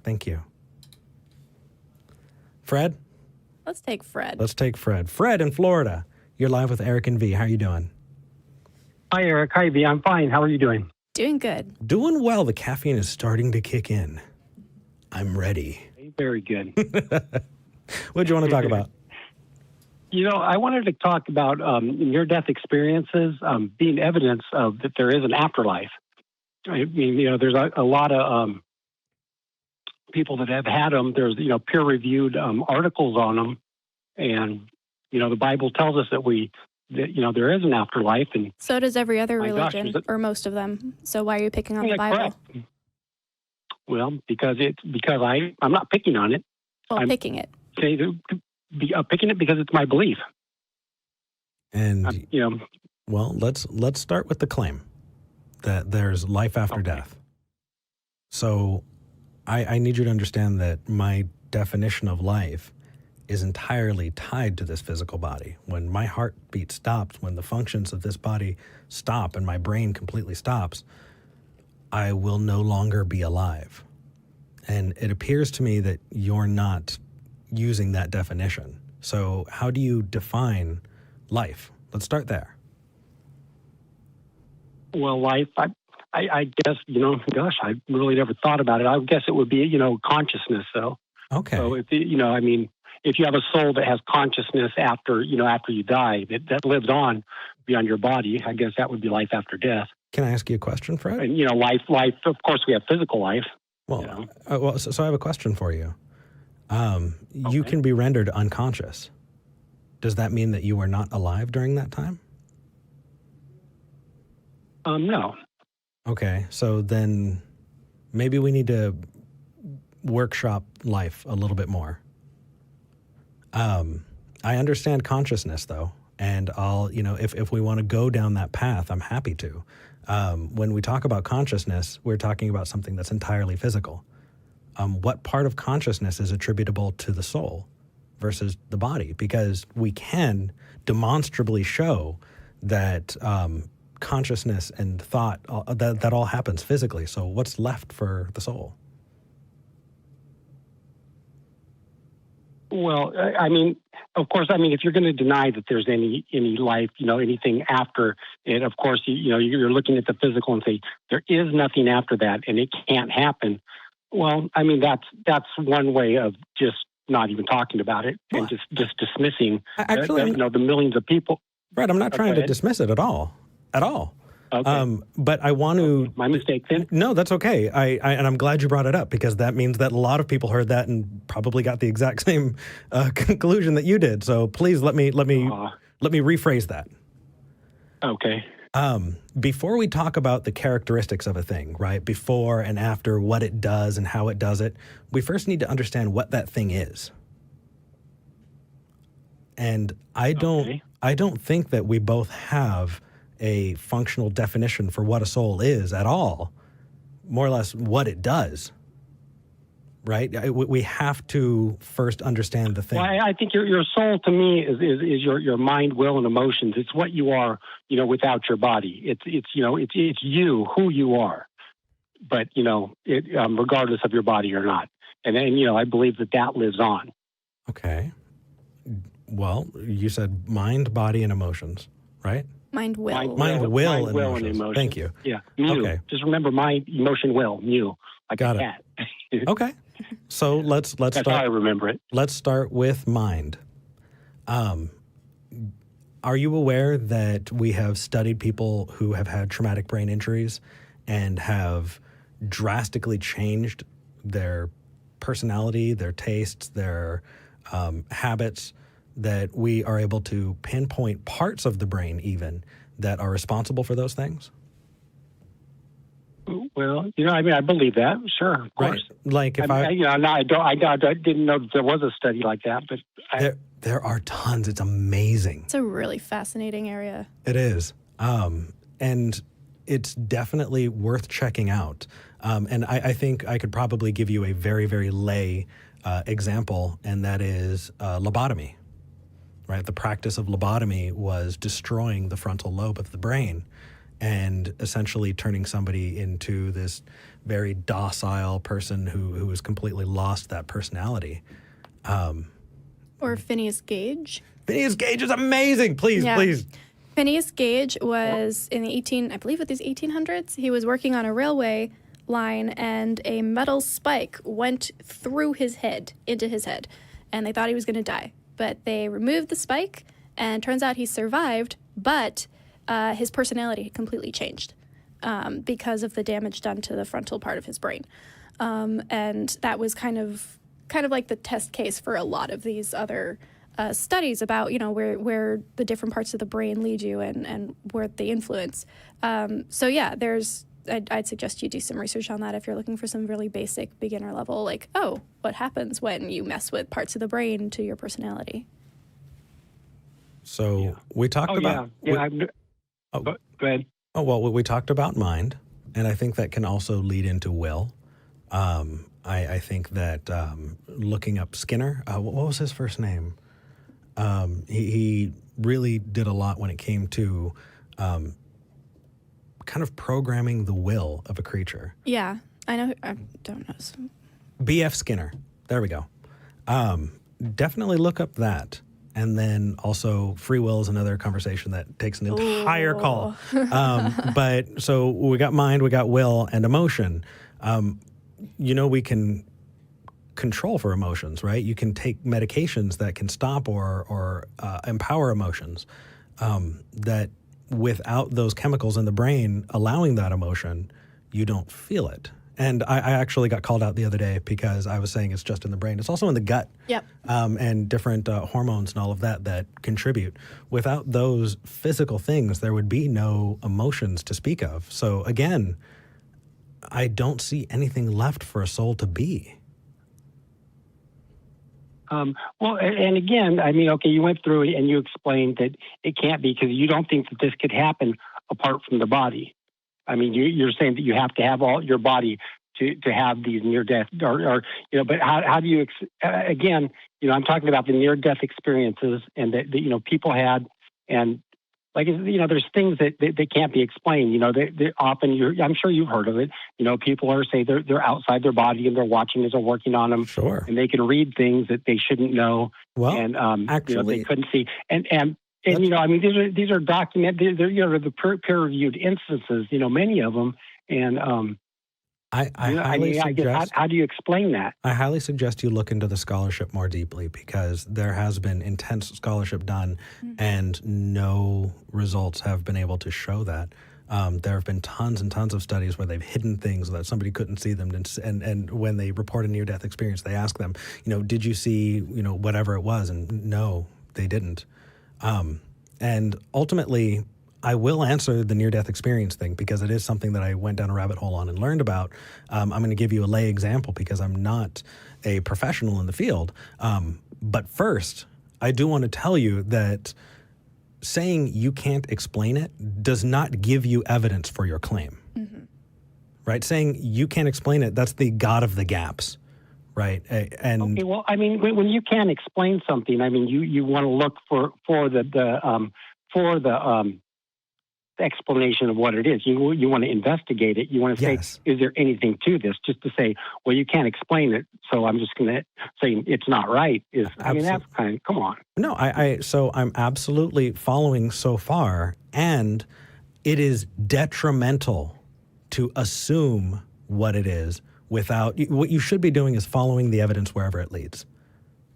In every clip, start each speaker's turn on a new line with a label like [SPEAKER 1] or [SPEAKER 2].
[SPEAKER 1] Thank you. Fred?
[SPEAKER 2] Let's take Fred.
[SPEAKER 1] Let's take Fred. Fred in Florida. You're live with Eric and V. How are you doing?
[SPEAKER 3] Hi, Eric. Hi, V. I'm fine. How are you doing?
[SPEAKER 2] Doing good.
[SPEAKER 1] Doing well. The caffeine is starting to kick in. I'm ready.
[SPEAKER 3] Very good.
[SPEAKER 1] What do you want to talk about?
[SPEAKER 3] I wanted to talk about near-death experiences being evidence of that there is an afterlife. I mean, there's a lot of people that have had them. There's, peer-reviewed articles on them. And, the Bible tells us that there is an afterlife. And
[SPEAKER 2] so does every other religion,
[SPEAKER 3] gosh,
[SPEAKER 2] or most of them. So why are you picking on the Bible?
[SPEAKER 3] Correct. Well, because I'm not picking on it.
[SPEAKER 2] Well,
[SPEAKER 3] I'm
[SPEAKER 2] picking it.
[SPEAKER 3] Picking it because it's my belief.
[SPEAKER 1] And, well, let's start with the claim that there's life after death. So I need you to understand that my definition of life is entirely tied to this physical body. When my heartbeat stops, when the functions of this body stop and my brain completely stops, I will no longer be alive. And it appears to me that you're not using that definition. So how do you define life? Let's start there.
[SPEAKER 3] Well, life, I guess, gosh, I really never thought about it. I guess it would be, consciousness, though.
[SPEAKER 1] Okay.
[SPEAKER 3] So, if you have a soul that has consciousness after you die, that lives on beyond your body, I guess that would be life after death.
[SPEAKER 1] Can I ask you a question, Fred?
[SPEAKER 3] And, life, of course, we have physical life.
[SPEAKER 1] Well, so I have a question for you. You can be rendered unconscious. Does that mean that you were not alive during that time?
[SPEAKER 3] No.
[SPEAKER 1] Okay, so then maybe we need to workshop life a little bit more. I understand consciousness, though, and I'll, if we want to go down that path, I'm happy to. When we talk about consciousness, we're talking about something that's entirely physical. What part of consciousness is attributable to the soul versus the body? Because we can demonstrably show that consciousness and thought, that all happens physically. So what's left for the soul?
[SPEAKER 3] Well, of course, if you're going to deny that there's any life, anything after it, of course, you're looking at the physical and say there is nothing after that and it can't happen. Well, that's one way of just not even talking about it and just dismissing the millions of people.
[SPEAKER 1] Right, I'm not trying to dismiss it at all. Okay. But I want to...
[SPEAKER 3] My mistake then?
[SPEAKER 1] No, that's okay. And I'm glad you brought it up because that means that a lot of people heard that and probably got the exact same conclusion that you did. So please let me rephrase that.
[SPEAKER 3] Okay.
[SPEAKER 1] Before we talk about the characteristics of a thing, right? Before and after, what it does and how it does it, we first need to understand what that thing is. And I don't think that we both have a functional definition for what a soul is at all, more or less what it does, right? We have to first understand the thing.
[SPEAKER 3] Well, I think your soul to me is your mind, will, and emotions. It's what you are, without your body. It's you, who you are, but regardless of your body or not. And then I believe that lives on.
[SPEAKER 1] Okay. Well, you said mind, body, and emotions, right?
[SPEAKER 2] Mind, will.
[SPEAKER 1] Mind, will, and emotions. Thank you.
[SPEAKER 3] Yeah. Mew. Okay. Just remember mind, emotion, will. Mew. Like
[SPEAKER 1] Got
[SPEAKER 3] a
[SPEAKER 1] it.
[SPEAKER 3] cat.
[SPEAKER 1] Okay. So let's
[SPEAKER 3] That's
[SPEAKER 1] start.
[SPEAKER 3] how I remember it.
[SPEAKER 1] Let's start with mind. Are you aware that we have studied people who have had traumatic brain injuries and have drastically changed their personality, their tastes, their habits, that we are able to pinpoint parts of the brain even that are responsible for those things?
[SPEAKER 3] Well, I believe that. Sure, of course.
[SPEAKER 1] Like if
[SPEAKER 3] I didn't know that there was a study like that, but
[SPEAKER 1] there are tons. It's amazing.
[SPEAKER 2] It's a really fascinating area.
[SPEAKER 1] It is, and it's definitely worth checking out. And I think I could probably give you a very, very lay example, and that is lobotomy. Right, the practice of lobotomy was destroying the frontal lobe of the brain, and essentially turning somebody into this very docile person who has completely lost that personality.
[SPEAKER 2] Or Phineas Gage.
[SPEAKER 1] Phineas Gage is amazing. Please,
[SPEAKER 2] Yeah.
[SPEAKER 1] please.
[SPEAKER 2] Phineas Gage was in the 1800s. He was working on a railway line, and a metal spike went through his head, into his head, and they thought he was going to die. But they removed the spike, and turns out he survived, but his personality had completely changed because of the damage done to the frontal part of his brain. And that was kind of like the test case for a lot of these other studies about, where the different parts of the brain lead you and where they influence. So yeah, I'd suggest you do some research on that if you're looking for some really basic beginner level, like, what happens when you mess with parts of the brain to your personality?
[SPEAKER 1] So we talked about...
[SPEAKER 3] Go ahead.
[SPEAKER 1] Oh, well, we talked about mind, and I think that can also lead into will. I think that looking up Skinner, what was his first name? He really did a lot when it came to kind of programming the will of a creature.
[SPEAKER 2] Yeah, I know. I don't know.
[SPEAKER 1] B.F. Skinner. There we go. Definitely look up that. And then also free will is another conversation that takes an entire call. But so we got mind, we got will, and emotion. We can control for emotions, right? You can take medications that can stop or empower emotions, that without those chemicals in the brain allowing that emotion, you don't feel it. And I actually got called out the other day because I was saying it's just in the brain. It's also in the gut.
[SPEAKER 2] Yep.
[SPEAKER 1] And different hormones and all of that contribute. Without those physical things, there would be no emotions to speak of. So again, I don't see anything left for a soul to be.
[SPEAKER 3] Well, and again, I mean, okay, you went through and you explained that it can't be because you don't think that this could happen apart from the body. I mean, you're saying that you have to have all your body to have these near-death, but how do you, again, I'm talking about the near-death experiences and that people had, and like, there's things that can't be explained. They often, I'm sure you've heard of it. People are say they're outside their body and they're watching as they're working on them.
[SPEAKER 1] Sure.
[SPEAKER 3] And they can read things that they shouldn't know.
[SPEAKER 1] Well,
[SPEAKER 3] and
[SPEAKER 1] actually,
[SPEAKER 3] they couldn't see. And I mean, these are documented. They're the peer-reviewed instances. Many of them. And
[SPEAKER 1] I highly suggest.
[SPEAKER 3] How do you explain that?
[SPEAKER 1] I highly suggest you look into the scholarship more deeply because there has been intense scholarship done, and no results have been able to show that. There have been tons and tons of studies where they've hidden things so that somebody couldn't see them, and when they report a near-death experience, they ask them, did you see, whatever it was, and no, they didn't. And ultimately, I will answer the near-death experience thing because it is something that I went down a rabbit hole on and learned about. I'm going to give you a lay example because I'm not a professional in the field. But first, I do want to tell you that saying you can't explain it does not give you evidence for your claim. Mm-hmm. Right? Saying you can't explain it, that's the God of the gaps. Right. And
[SPEAKER 3] okay. Well, I mean, when you can't explain something, I mean, you want to look for the explanation of what it is. You want to investigate it. You want to say, is there anything to this? Just to say, well, you can't explain it, so I'm just going to say it's not right. I mean, that's kind of, come on.
[SPEAKER 1] No, so I'm absolutely following so far, and it is detrimental to assume what it is. What you should be doing is following the evidence wherever it leads.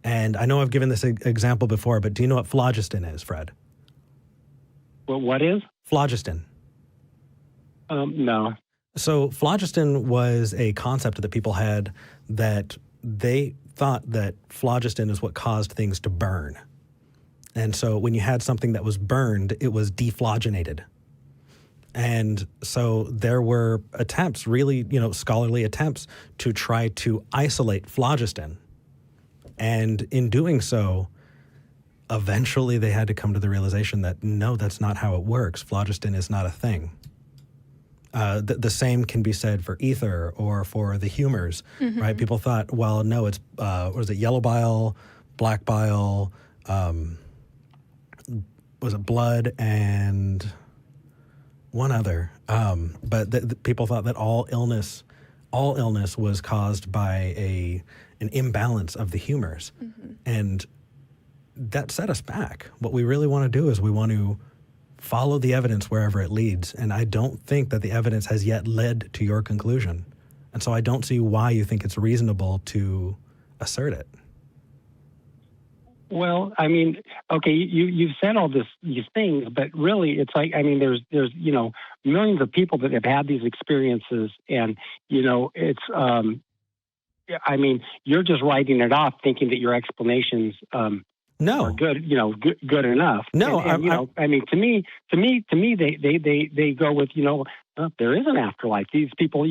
[SPEAKER 1] And I know I've given this example before, but do you know what phlogiston is, Fred?
[SPEAKER 3] Well, what is?
[SPEAKER 1] Phlogiston.
[SPEAKER 3] No.
[SPEAKER 1] So phlogiston was a concept that people had that they thought that phlogiston is what caused things to burn. And so when you had something that was burned, it was dephlogenated. And so there were attempts, really, scholarly attempts to try to isolate phlogiston. And in doing so, eventually they had to come to the realization that, no, that's not how it works. Phlogiston is not a thing. The same can be said for ether or for the humors, right? People thought, well, no, it's, was it yellow bile, black bile, was it blood, and one other. But people thought that all illness was caused by an imbalance of the humors. And that set us back. What we really want to do is we want to follow the evidence wherever it leads. And I don't think that the evidence has yet led to your conclusion. And so I don't see why you think it's reasonable to assert it.
[SPEAKER 3] Well, I mean, okay, you've said all these things, but really, it's like, I mean, there's millions of people that have had these experiences, and it's I mean, you're just writing it off, thinking that your explanations
[SPEAKER 1] No.
[SPEAKER 3] are good, good enough.
[SPEAKER 1] No,
[SPEAKER 3] I mean, to me, they go with, there is an afterlife. These people,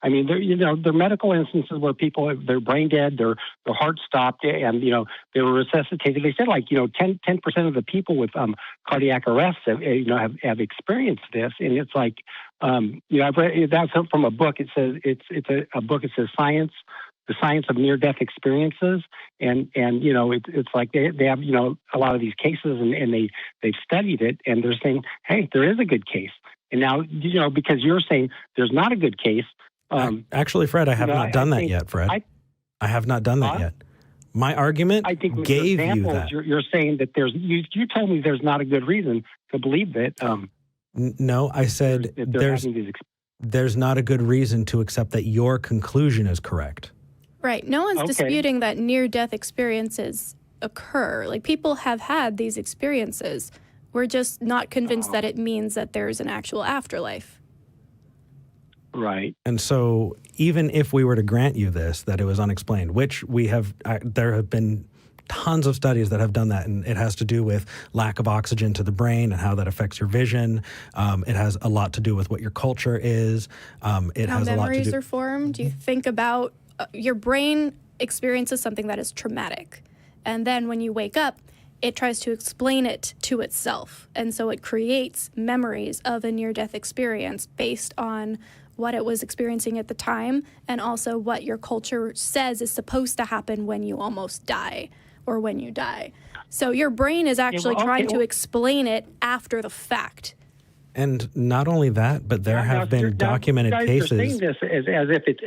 [SPEAKER 3] I mean, there are medical instances where people, they're brain dead, their heart stopped, and they were resuscitated. They said 10% of the people with cardiac arrests have experienced this, and it's like, I've read that's from a book. It says it's a book. It says the science of near-death experiences, and it's like they have a lot of these cases, and they've studied it, and they're saying, hey, there is a good case. And now because you're saying there's not a good case.
[SPEAKER 1] Actually, Fred, I have not done that yet, Fred. I have not done that yet. My argument gave you that.
[SPEAKER 3] You're saying that you told me there's not a good reason to believe that.
[SPEAKER 1] No, I said there's not a good reason to accept that your conclusion is correct.
[SPEAKER 2] Right. No one's disputing that near-death experiences occur. Like, people have had these experiences. We're just not convinced that it means that there's an actual afterlife.
[SPEAKER 3] Right.
[SPEAKER 1] And so even if we were to grant you this, that it was unexplained, which there have been tons of studies that have done that, and it has to do with lack of oxygen to the brain and how that affects your vision. It has a lot to do with what your culture is.
[SPEAKER 2] How memories are formed. You think about your brain experiences something that is traumatic, and then when you wake up, it tries to explain it to itself, and so it creates memories of a near-death experience based on what it was experiencing at the time, and also what your culture says is supposed to happen when you almost die or when you die. So your brain is actually trying to explain it after the fact. And
[SPEAKER 1] not only that, but there have been documented cases.
[SPEAKER 3] You're saying this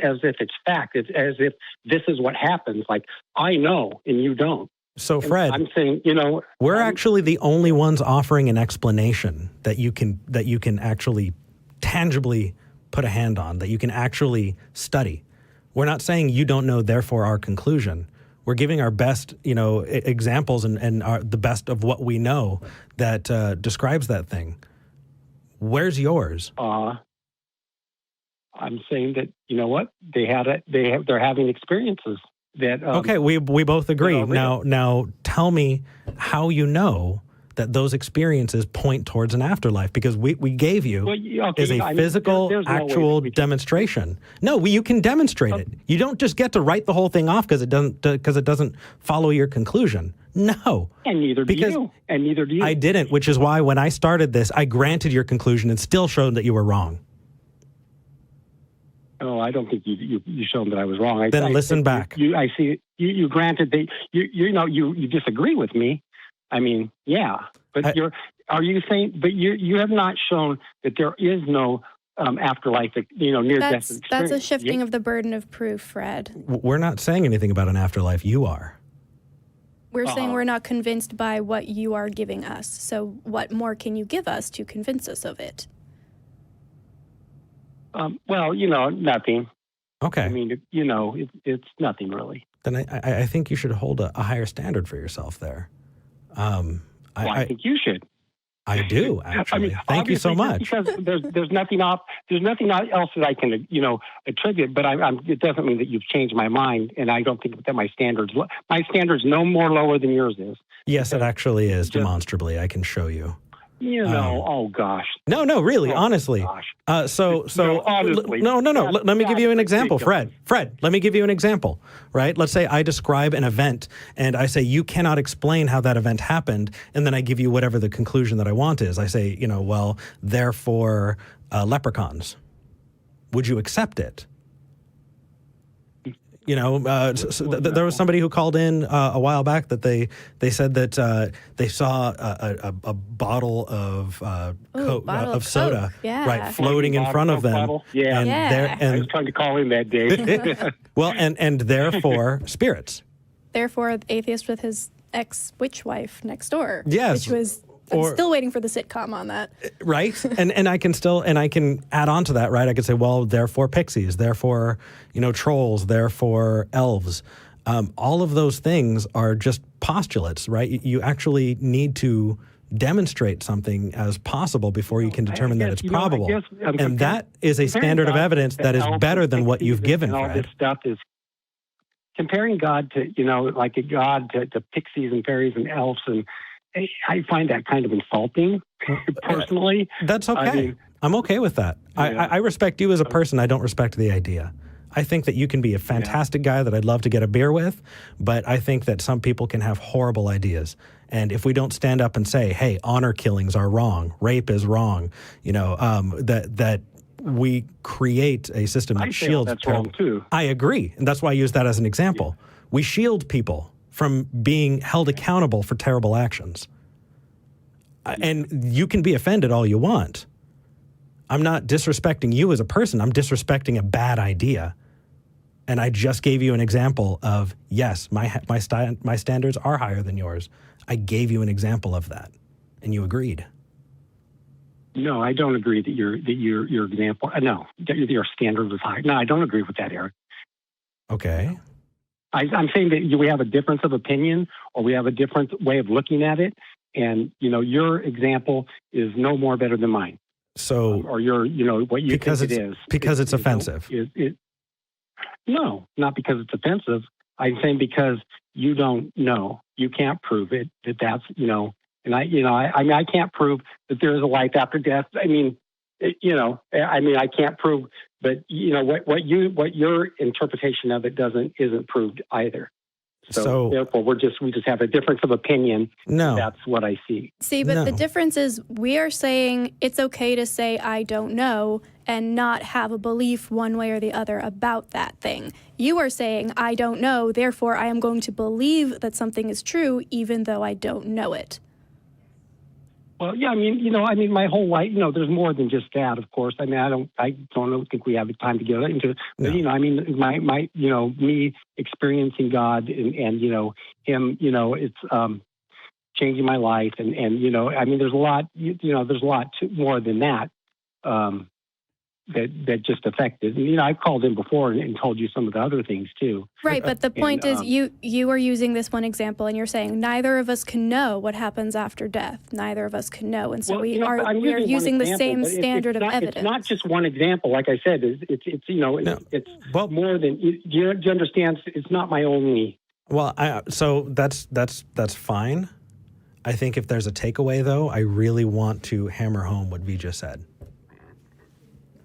[SPEAKER 3] as if it's fact. It's as if this is what happens. Like, I know and you don't.
[SPEAKER 1] So, Fred,
[SPEAKER 3] I'm saying,
[SPEAKER 1] we're actually the only ones offering an explanation that you can actually tangibly put a hand on, that you can actually study. We're not saying you don't know, therefore our conclusion. We're giving our best, examples and the best of what we know that describes that thing. Where's yours?
[SPEAKER 3] I'm saying that they're having experiences that.
[SPEAKER 1] Okay, we both agree. Now tell me how you know that those experiences point towards an afterlife, because we gave you is a physical, actual demonstration. No, you can demonstrate it. You don't just get to write the whole thing off because it doesn't follow your conclusion. No.
[SPEAKER 3] And neither do you.
[SPEAKER 1] I didn't, which is why when I started this, I granted your conclusion and still showed that you were wrong.
[SPEAKER 3] Oh, I don't think you showed that I was wrong.
[SPEAKER 1] Then listen back.
[SPEAKER 3] I see. You granted that you disagree with me. I mean, yeah, but are you saying? But you have not shown that there is no afterlife. Near death experience.
[SPEAKER 2] That's a shifting of the burden of proof, Fred.
[SPEAKER 1] We're not saying anything about an afterlife. You are.
[SPEAKER 2] We're saying we're not convinced by what you are giving us. So, what more can you give us to convince us of it?
[SPEAKER 3] Well, nothing.
[SPEAKER 1] Okay.
[SPEAKER 3] I mean, it's nothing really.
[SPEAKER 1] Then I think you should hold a higher standard for yourself there.
[SPEAKER 3] I think you should.
[SPEAKER 1] I do, actually.
[SPEAKER 3] I mean,
[SPEAKER 1] thank you so much.
[SPEAKER 3] Because there's nothing else that I can attribute. But it doesn't mean that you've changed my mind, and I don't think that my standards no more lower than yours is.
[SPEAKER 1] Yes, it actually is demonstrably. I can show you.
[SPEAKER 3] Oh gosh.
[SPEAKER 1] No, really, honestly.
[SPEAKER 3] Honestly.
[SPEAKER 1] No. Let me give you an example, Fred. Let me give you an example, right? Let's say I describe an event and I say you cannot explain how that event happened, and then I give you whatever the conclusion that I want is. I say, therefore leprechauns. Would you accept it? There was somebody who called in a while back that they said that they saw a bottle of Coke,
[SPEAKER 2] bottle of
[SPEAKER 1] soda,
[SPEAKER 2] Coke, yeah.
[SPEAKER 1] right, floating in front of them.
[SPEAKER 3] Bottle. Yeah.
[SPEAKER 1] And
[SPEAKER 3] I was trying to call in that day.
[SPEAKER 1] well, and therefore spirits.
[SPEAKER 2] Therefore, the atheist with his ex-witch wife next door.
[SPEAKER 1] Yes.
[SPEAKER 2] Which was, I'm still waiting for the sitcom on that.
[SPEAKER 1] Right. And I can add on to that, right? I could say, well, therefore pixies, therefore, trolls, therefore elves. All of those things are just postulates, right? You actually need to demonstrate something as possible before you can determine that it's probable. And that is a standard of evidence that is better than what you've given,
[SPEAKER 3] Fred. All this stuff is comparing God to, like a God to pixies and fairies and elves, and I find that kind of insulting, personally.
[SPEAKER 1] That's okay. I'm okay with that. Yeah. I respect you as a person. I don't respect the idea. I think that you can be a fantastic guy that I'd love to get a beer with, but I think that some people can have horrible ideas. And if we don't stand up and say, hey, honor killings are wrong, rape is wrong, that we create a system that shields
[SPEAKER 3] that's wrong too.
[SPEAKER 1] I agree. And that's why I use that as an example. Yeah. We shield people from being held accountable for terrible actions. And you can be offended all you want. I'm not disrespecting you as a person. I'm disrespecting a bad idea. And I just gave you an example of, yes, my standards are higher than yours. I gave you an example of that, and you agreed.
[SPEAKER 3] No, I don't agree that your example. No, that your standard is high. No, I don't agree with that, Eric.
[SPEAKER 1] Okay.
[SPEAKER 3] I'm saying that we have a difference of opinion, or we have a different way of looking at it, and your example is no more better than mine.
[SPEAKER 1] So,
[SPEAKER 3] or your, what you think it is,
[SPEAKER 1] because it's offensive.
[SPEAKER 3] No, not because it's offensive. I'm saying because you don't know, you can't prove it. That's and I can't prove that there is a life after death. I can't prove, but what your interpretation of it isn't proved either. So therefore, we just have a difference of opinion.
[SPEAKER 1] No,
[SPEAKER 3] that's what I see.
[SPEAKER 2] But the difference is we are saying it's okay to say I don't know and not have a belief one way or the other about that thing. You are saying I don't know, therefore I am going to believe that something is true even though I don't know it.
[SPEAKER 3] Well, yeah, my whole life, there's more than just that, of course. I don't think we have the time to get into it. But, no. Me experiencing God and him, it's changing my life. And there's a lot, there's a lot more than that, that just affected. And, I've called in before and told you some of the other things too.
[SPEAKER 2] Right, but the point is you are using this one example and you're saying neither of us can know what happens after death. Neither of us can know. And so we are using the same standard of evidence.
[SPEAKER 3] It's not just one example. Like I said, it's more than, do you understand? It's not my only.
[SPEAKER 1] Well, so that's fine. I think if there's a takeaway though, I really want to hammer home what V just said.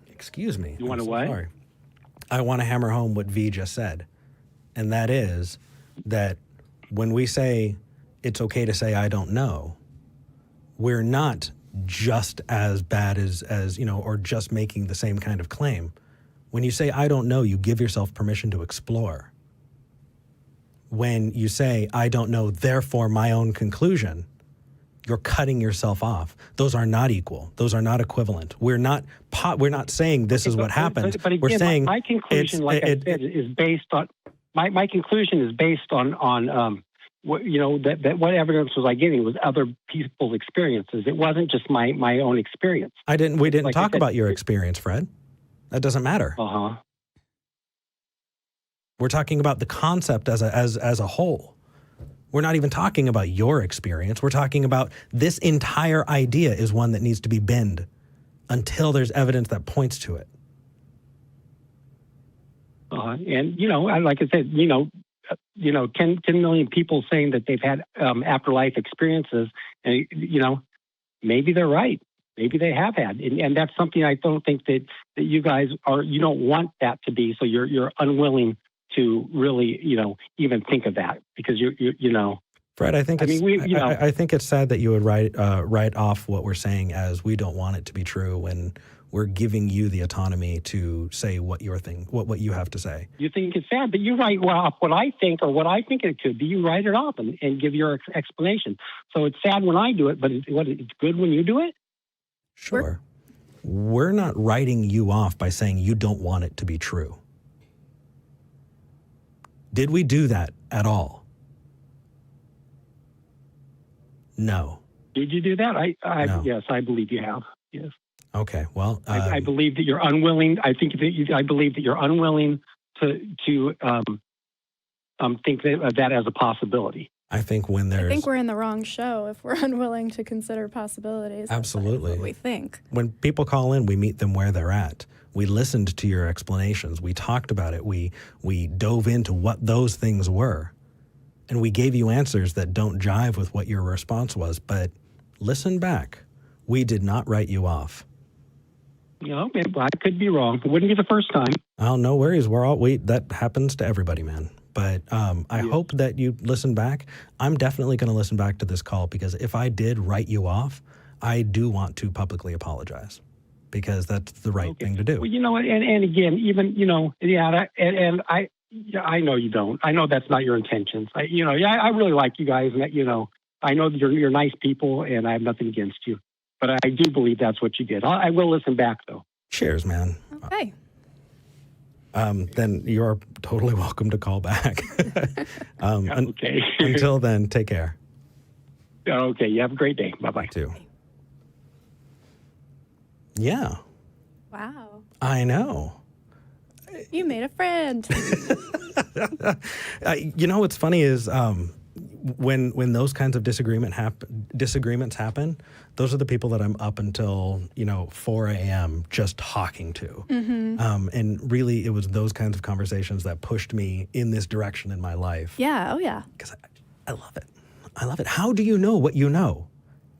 [SPEAKER 1] Excuse me.
[SPEAKER 3] You want to what?
[SPEAKER 1] Sorry. I want to hammer home what V just said. And that is that when we say it's okay to say I don't know, we're not just as bad as or just making the same kind of claim. When you say I don't know, you give yourself permission to explore. When you say I don't know, therefore my own conclusion, you're cutting yourself off. Those are not equal. Those are not equivalent. We're not saying this is what happened.
[SPEAKER 3] But again,
[SPEAKER 1] we're saying
[SPEAKER 3] my conclusion, I said, is based on my conclusion is based on what evidence was I getting was other people's experiences. It wasn't just my own experience.
[SPEAKER 1] We didn't talk about your experience, Fred. That doesn't matter. We're talking about the concept as a whole. We're not even talking about your experience. We're talking about this entire idea is one that needs to be binned until there's evidence that points to it.
[SPEAKER 3] And, like I said, 10 million people saying that they've had afterlife experiences, and, maybe they're right. Maybe they have had. And that's something I don't think that you guys you don't want that to be. So you're unwilling to really, even think of that because
[SPEAKER 1] Fred, I think I think it's sad that you would write off what we're saying as we don't want it to be true when we're giving you the autonomy to say what what you have to say.
[SPEAKER 3] You think it's sad, but you write off what I think or what I think it could be. You write it off and give your explanation. So it's sad when I do it, but it's good when you do it?
[SPEAKER 1] Sure. We're not writing you off by saying you don't want it to be true. Did we do that at all? No.
[SPEAKER 3] Did you do that?
[SPEAKER 1] No.
[SPEAKER 3] Yes, I believe you have. Yes.
[SPEAKER 1] Okay. Well,
[SPEAKER 3] I believe that you're unwilling. I believe that you're unwilling to think of that as a possibility.
[SPEAKER 1] I think when there's...
[SPEAKER 2] I think we're in the wrong show if we're unwilling to consider possibilities.
[SPEAKER 1] Absolutely.
[SPEAKER 2] That's what we think.
[SPEAKER 1] When people call in, we meet them where they're at. We listened to your explanations. We talked about it. We dove into what those things were. And we gave you answers that don't jive with what your response was. But listen back. We did not write you off.
[SPEAKER 3] You know, I could be wrong. It wouldn't be the first time.
[SPEAKER 1] Oh, no worries. That happens to everybody, man. But I hope that you listen back. I'm definitely going to listen back to this call because if I did write you off, I do want to publicly apologize because that's the right thing to do.
[SPEAKER 3] Well, you know, and again, even, you know, and I know you don't. I know that's not your intentions. I really like you guys, and you know, I know that you're nice people, and I have nothing against you. But I do believe that's what you did. I will listen back, though.
[SPEAKER 1] Cheers, man.
[SPEAKER 2] Okay.
[SPEAKER 1] Then you're totally welcome to call back.
[SPEAKER 3] Okay.
[SPEAKER 1] Until then, take care.
[SPEAKER 3] Okay. You have a great day. Bye-bye.
[SPEAKER 1] Too. Yeah.
[SPEAKER 2] Wow.
[SPEAKER 1] I know.
[SPEAKER 2] You made a friend.
[SPEAKER 1] You know what's funny is when those kinds of disagreements happen, those are the people that I'm up until 4 a.m. just talking to. Mm-hmm. And really, it was those kinds of conversations that pushed me in this direction in my life.
[SPEAKER 2] Yeah. Oh yeah.
[SPEAKER 1] Because I love it. I love it. How do you know what you know?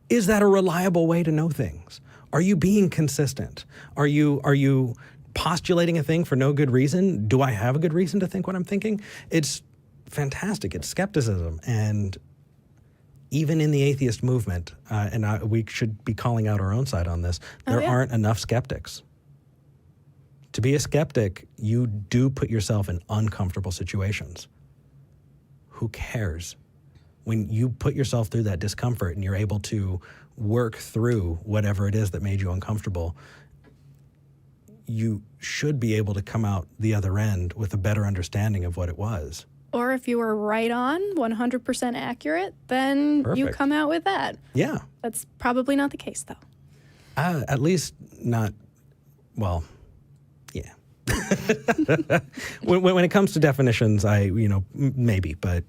[SPEAKER 1] Is that a reliable way to know things? Are you being consistent? Are you postulating a thing for no good reason? Do I have a good reason to think what I'm thinking? It's fantastic. It's skepticism. And even in the atheist movement, we should be calling out our own side on this, there aren't enough skeptics. To be a skeptic, you do put yourself in uncomfortable situations. Who cares? When you put yourself through that discomfort and you're able to work through whatever it is that made you uncomfortable, you should be able to come out the other end with a better understanding of what it was.
[SPEAKER 2] Or if you were right on, 100% accurate, then you come out with that.
[SPEAKER 1] Yeah.
[SPEAKER 2] That's probably not the case, though.
[SPEAKER 1] At least not, well, yeah. when it comes to definitions, maybe, but